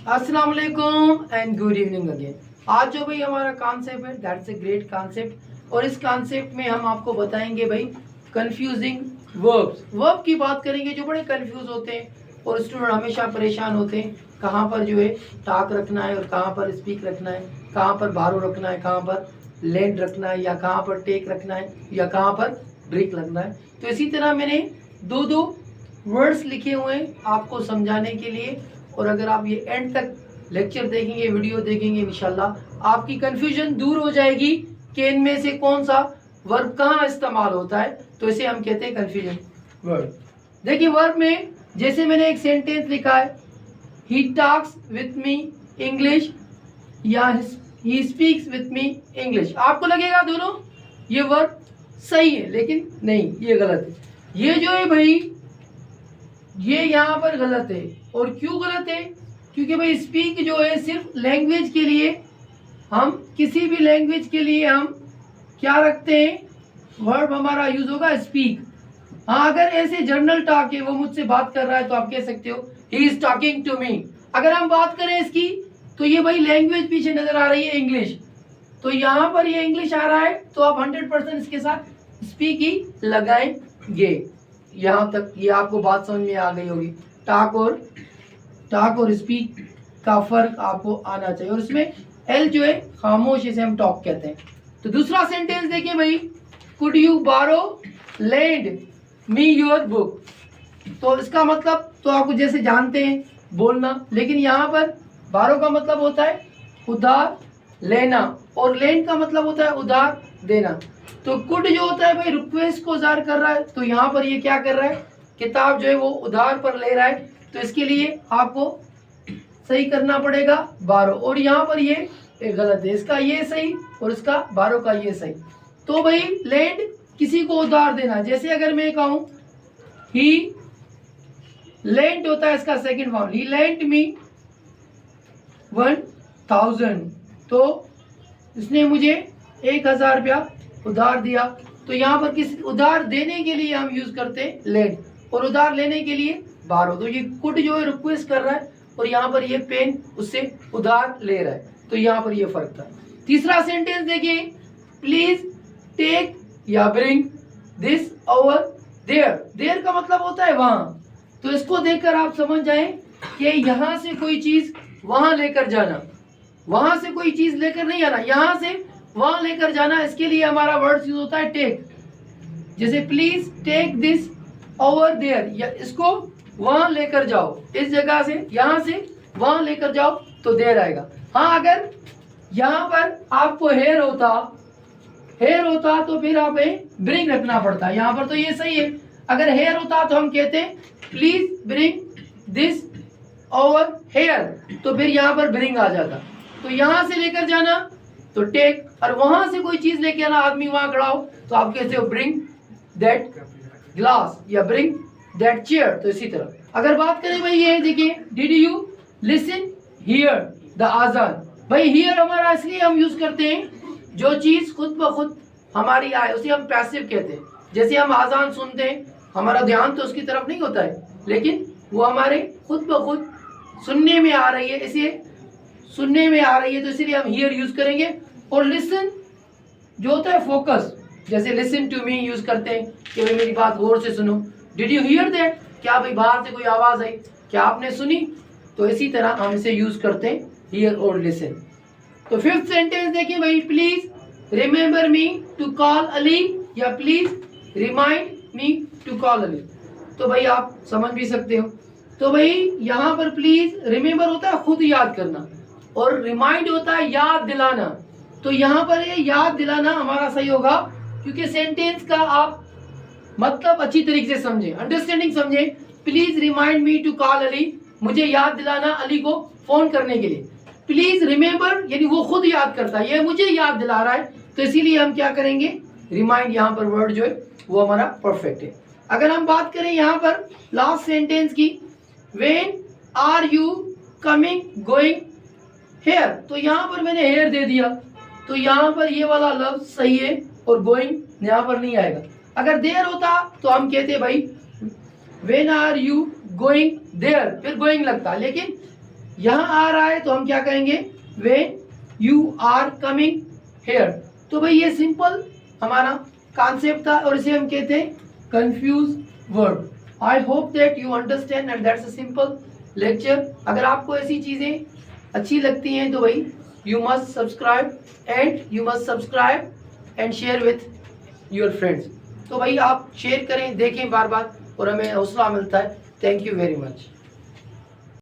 अस्सलाम वालेकुम and good evening again. आज जो भाई हमारा कॉन्सेप्ट है दैट्स ए ग्रेट कॉन्सेप्ट, और इस कॉन्सेप्ट में हम आपको बताएंगे भाई कंफ्यूजिंग वर्ब की बात करेंगे जो बड़े कंफ्यूज होते हैं और स्टूडेंट हमेशा परेशान होते हैं कहाँ पर जो है टाक रखना है और कहाँ पर स्पीक रखना है, कहाँ पर बारो रखना है, कहाँ पर लैंड रखना है, या कहाँ पर टेक रखना है, या कहाँ पर ब्रेक लगना है। तो इसी तरह मैंने दो दो वर्ड्स लिखे हुए हैं आपको समझाने के लिए, और अगर आप ये एंड तक लेक्चर देखेंगे, वीडियो देखेंगे, इंशाल्लाह आपकी कंफ्यूजन दूर हो जाएगी कि इनमें से कौन सा वर्ब कहाँ इस्तेमाल होता है। तो इसे हम कहते हैं कंफ्यूजन वर्ब। देखिए वर्ब में जैसे मैंने एक सेंटेंस लिखा है, he talks with me English या he speaks with me English. आपको लगेगा दोनों ये वर्ब सही है, लेकिन नहीं, ये गलत है। ये जो है भाई ये यहाँ पर गलत है। और क्यों गलत है? क्योंकि भाई स्पीक जो है सिर्फ लैंग्वेज के लिए, हम किसी भी लैंग्वेज के लिए हम क्या रखते हैं, वर्ब हमारा यूज होगा स्पीक। हाँ, अगर ऐसे जर्नल टॉक है, वो मुझसे बात कर रहा है, तो आप कह सकते हो he is talking to me. अगर हम बात करें इसकी, तो ये भाई लैंग्वेज पीछे नजर आ रही है इंग्लिश, तो यहाँ पर ये इंग्लिश आ रहा है, तो आप 100% इसके साथ स्पीक ही लगाएंगे। यहाँ तक ये आपको बात समझ में आ गई होगी। टॉक और स्पीक का फर्क आपको आना चाहिए, और इसमें एल जो है खामोश, इसे हम टॉक कहते हैं। तो दूसरा सेंटेंस देखिए भाई, कुड यू बारो लेंड मी योर बुक। तो इसका मतलब तो आपको जैसे जानते हैं बोलना, लेकिन यहाँ पर बारो का मतलब होता है उधार लेना, और लेंड का मतलब होता है उधार देना। तो कुड जो होता है भाई रिक्वेस्ट को ज़ाहिर कर रहा है, तो यहाँ पर ये क्या कर रहा है, किताब जो है वो उधार पर ले रहा है, तो इसके लिए आपको सही करना पड़ेगा बारो, और यहाँ पर ये गलत है, इसका ये सही और इसका बारो का ये सही। तो भाई लेंड किसी को उधार देना, जैसे अगर मैं कहूँ ही लेंट होता है इसका सेकंड फॉर्म, ही लेंट मी 1000, तो इसने मुझे 1000 रुपया उधार दिया। तो यहाँ पर किसी उधार देने के लिए हम यूज करते हैं लेंड, और उधार लेने के लिए बारो। तो ये कुड जो है रिक्वेस्ट कर रहा है, और यहाँ पर ये पेन उससे उधार ले रहा है, तो यहाँ पर ये फर्क था। तीसरा सेंटेंस देखिए, प्लीज टेक या bring this over there. There का मतलब होता है वहां, तो इसको देखकर आप समझ जाएं कि यहाँ से कोई चीज वहां लेकर जाना, वहां से कोई चीज लेकर नहीं आना, यहाँ से वहां लेकर जाना। इसके लिए हमारा वर्ड यूज होता है टेक। जैसे please take this over there, या इसको वहां लेकर जाओ, इस जगह से यहाँ से वहां लेकर जाओ, तो देर आएगा। हाँ, अगर यहाँ पर आपको हेयर होता तो फिर आप ब्रिंग रखना पड़ता है, यहाँ पर तो ये सही है। अगर हेयर होता तो हम कहते हैं please bring this over here, तो फिर यहाँ पर ब्रिंग आ जाता। तो यहाँ से लेकर जाना तो टेक, और वहां से कोई चीज लेके आना, आदमी वहां खड़ा हो, तो आप कहते हो ब्रिंग दैट ग्लास या ब्रिंग दैट चेयर। तो इसी तरह अगर बात करें भाई, ये देखिए, did you listen hear the azaan. भाई हियर हमारा इसलिए हम यूज करते हैं, जो चीज खुद ब खुद हमारी आए उसे हम पैसिव कहते हैं। जैसे हम आजान सुनते हैं, हमारा ध्यान तो उसकी तरफ नहीं होता है, लेकिन वो हमारे खुद ब खुद सुनने में आ रही है, इसे सुनने में आ रही है, तो इसीलिए हम हियर यूज करेंगे। और लिसन जो होता है फोकस, जैसे लिसन टू मी यूज करते हैं कि भाई मेरी बात गौर से सुनो। डिड यू हियर दैट, क्या भाई बाहर से कोई आवाज आई, क्या आपने सुनी? तो इसी तरह हम इसे यूज करते हैं हियर और लिसन। तो फिफ्थ सेंटेंस देखिए भाई, please remember me to call Ali, या please remind me to call Ali. तो भाई आप समझ भी सकते हो। तो भाई यहाँ पर प्लीज रिमेम्बर होता है खुद याद करना, और रिमाइंड होता है याद दिलाना। तो यहाँ पर ये याद दिलाना हमारा सही होगा, क्योंकि सेंटेंस का आप मतलब अच्छी तरीके से समझे, अंडरस्टैंडिंग समझे। Please remind me to call Ali, मुझे याद दिलाना अली को फोन करने के लिए। प्लीज रिमेम्बर यानी वो खुद याद करता है, ये मुझे याद दिला रहा है, तो इसीलिए हम क्या करेंगे, रिमाइंड यहाँ पर वर्ड जो है वो हमारा परफेक्ट है। अगर हम बात करें यहाँ पर लास्ट सेंटेंस की, when are you coming going here, तो यहाँ पर मैंने हेयर दे दिया, तो यहाँ पर ये वाला लफ्ज सही है, और गोइंग यहाँ पर नहीं आएगा। अगर देयर होता तो हम कहते भाई when are you going there, फिर गोइंग लगता, लेकिन यहाँ आ रहा है तो हम क्या कहेंगे, when you are coming here. तो भाई ये सिंपल हमारा कॉन्सेप्ट था और इसे हम कहते हैं confuse word. I hope that you understand and that's a simple lecture. अगर आपको ऐसी चीज़ें अच्छी लगती हैं तो भाई you must subscribe and share with your friends. तो भाई आप शेयर करें, देखें बार बार और हमें हौसला मिलता है। Thank you very much.